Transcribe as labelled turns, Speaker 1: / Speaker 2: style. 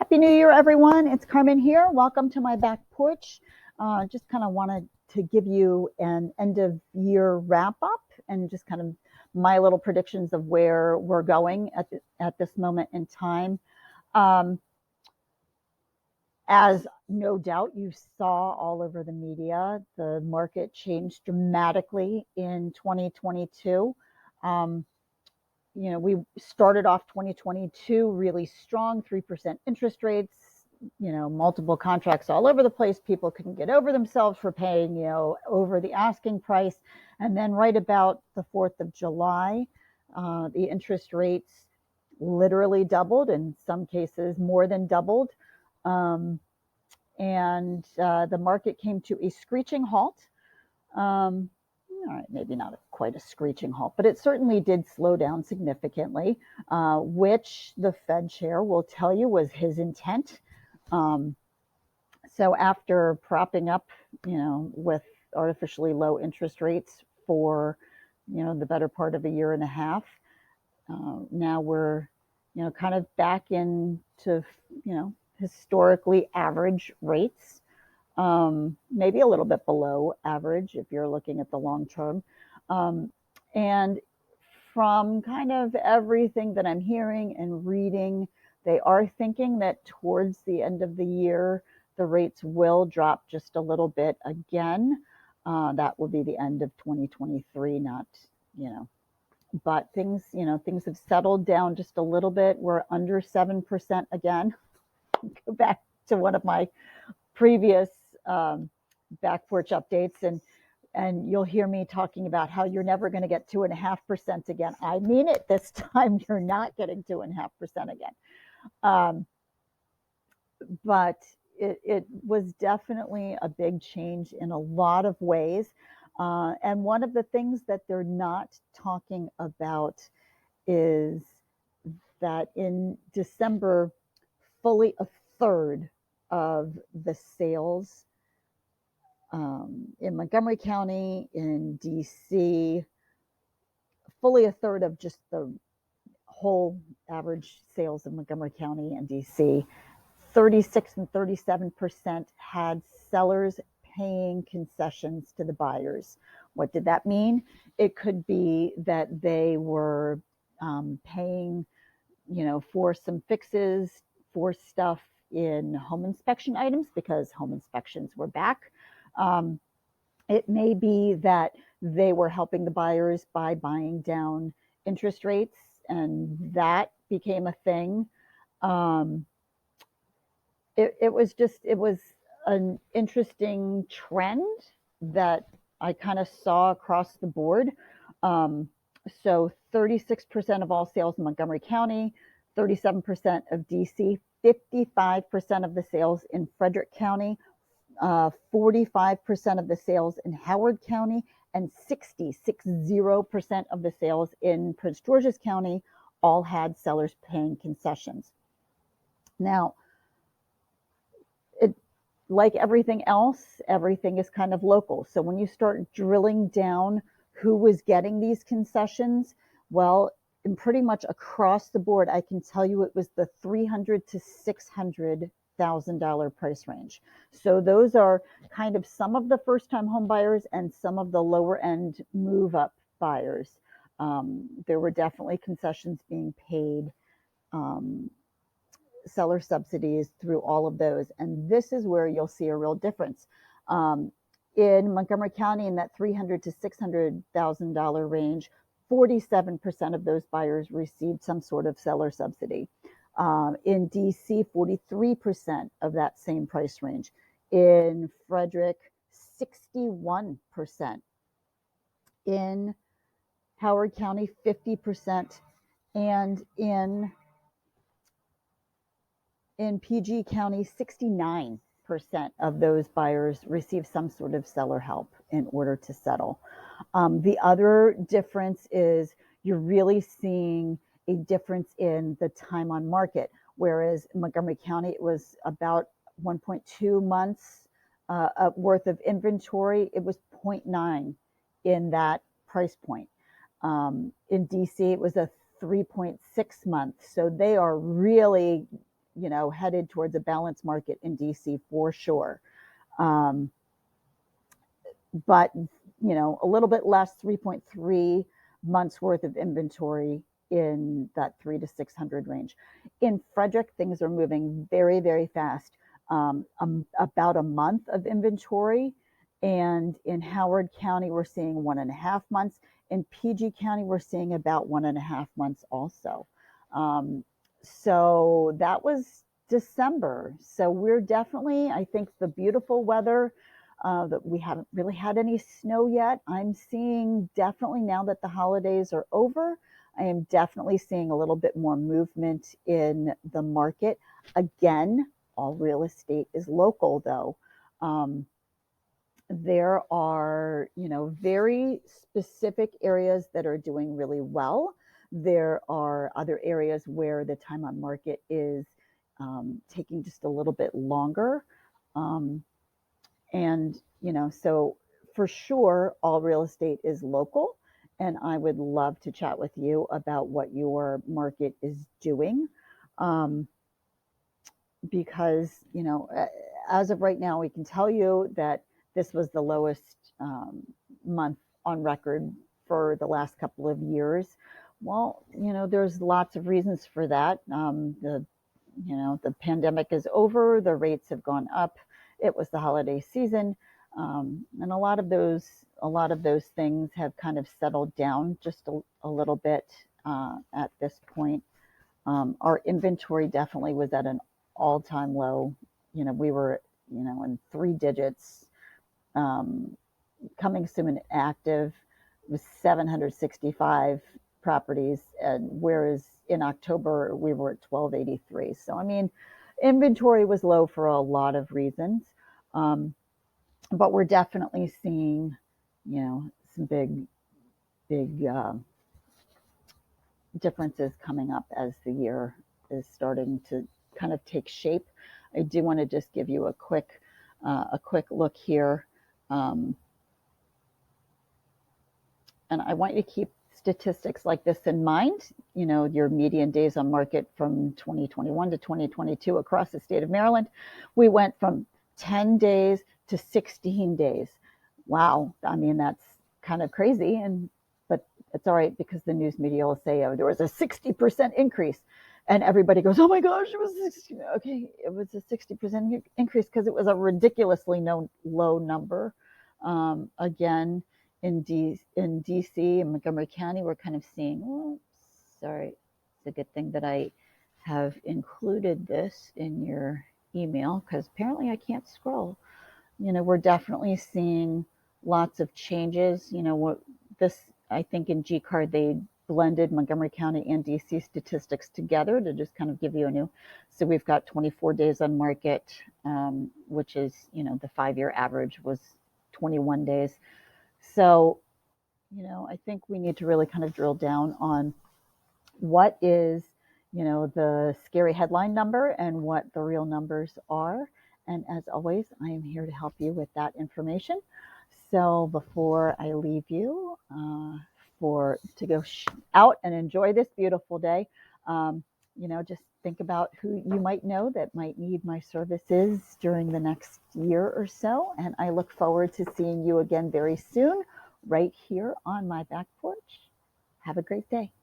Speaker 1: Happy New Year, everyone. It's Carmen here. Welcome to my back porch. Just kind of wanted to give you an end of year wrap up and just kind of my little predictions of where we're going at this moment in time. Um, as no doubt you saw all over the media, the market changed dramatically in 2022. Um, we started off 2022 really strong, 3% interest rates, multiple contracts all over the place. People couldn't get over themselves for paying, over the asking price. And then right about the 4th of July, the interest rates literally doubled, in some cases more than doubled. And the market came to a screeching halt. All right, maybe not quite a screeching halt, but it certainly did slow down significantly, which the Fed chair will tell you was his intent. So after propping up, with artificially low interest rates for, the better part of a year and a half, now we're, kind of back into, historically average rates. Maybe a little bit below average if you're looking at the long term. And from kind of everything that I'm hearing and reading, they are thinking that towards the end of the year, the rates will drop just a little bit again. That will be the end of 2023, not, but things have settled down just a little bit. We're under 7% again. Go back to one of my previous back porch updates, and you'll hear me talking about how you're never going to get 2.5% again. I mean it this time. You're not getting 2.5% again. But it was definitely a big change in a lot of ways. And one of the things that they're not talking about is that in December, fully a third of the sales in Montgomery County, in DC, fully a third of just the whole average sales in Montgomery County and DC, 36 and 37% had sellers paying concessions to the buyers. What did that mean? It could be that they were paying, for some fixes, for stuff in home inspection items because home inspections were back. It may be that they were helping the buyers by buying down interest rates, and that became a thing. It was an interesting trend that I kind of saw across the board. So 36% of all sales in Montgomery County, 37% of DC, 55% of the sales in Frederick County, 45% of the sales in Howard County, and 60% of the sales in Prince George's County all had sellers paying concessions. Now, like everything else, everything is kind of local. So when you start drilling down who was getting these concessions, well, in pretty much across the board, I can tell you it was the $300,000 to $600,000 price range. So those are kind of some of the first-time home buyers and some of the lower-end move-up buyers. There were definitely concessions being paid, seller subsidies through all of those. And this is where you'll see a real difference. In Montgomery County, in that $300,000 to $600,000 range, 47% of those buyers received some sort of seller subsidy. In DC, 43% of that same price range. In Frederick, 61%. In Howard County, 50%. And in PG County, 69% of those buyers received some sort of seller help in order to settle. The other difference is you're really seeing a difference in the time on market, whereas in Montgomery County, it was about 1.2 months worth of inventory. It was 0.9 in that price point. In DC, it was a 3.6 months. So they are really headed towards a balanced market in DC for sure. Um, but a little bit less, 3.3 months worth of inventory in that 300 to 600 range. In Frederick, things are moving very, very fast. About a month of inventory. And in Howard County, we're seeing 1.5 months. In PG County, we're seeing about 1.5 months also. So that was December. So we're definitely, I think, the beautiful weather that we haven't really had any snow yet. I'm seeing definitely now that the holidays are over, I am definitely seeing a little bit more movement in the market. Again, all real estate is local though. There are, very specific areas that are doing really well. There are other areas where the time on market is taking just a little bit longer. And, so for sure, all real estate is local. And I would love to chat with you about what your market is doing. Because, as of right now, we can tell you that this was the lowest month on record for the last couple of years. Well, there's lots of reasons for that. The pandemic is over, the rates have gone up. It was the holiday season, and a lot of those things have kind of settled down just a little bit at this point. Our inventory definitely was at an all-time low. We were, in 3 digits. Coming soon and active was 765 properties, and whereas in October we were at 1283. So I mean, inventory was low for a lot of reasons, but we're definitely seeing, some big differences coming up as the year is starting to kind of take shape. I do want to just give you a quick look here. And I want you to keep statistics like this in mind. Your median days on market from 2021 to 2022 across the state of Maryland, we went from 10 days to 16 days. Wow. I mean, that's kind of crazy. But it's all right, because the news media will say, oh, there was a 60% increase. And everybody goes, oh my gosh, it was 60. Okay, it was a 60% increase because it was a ridiculously low number. Again, in DC and Montgomery County, we're kind of seeing, sorry, it's a good thing that I have included this in your email, because apparently I can't scroll. We're definitely seeing lots of changes. I think in G-Card, they blended Montgomery County and DC statistics together to just kind of give you a new. So we've got 24 days on market, which is, the 5-year average was 21 days. So, I think we need to really kind of drill down on what is, the scary headline number and what the real numbers are. And as always, I am here to help you with that information. So before I leave you to go out and enjoy this beautiful day, just think about who you might know that might need my services during the next year or so. And I look forward to seeing you again very soon, right here on my back porch. Have a great day.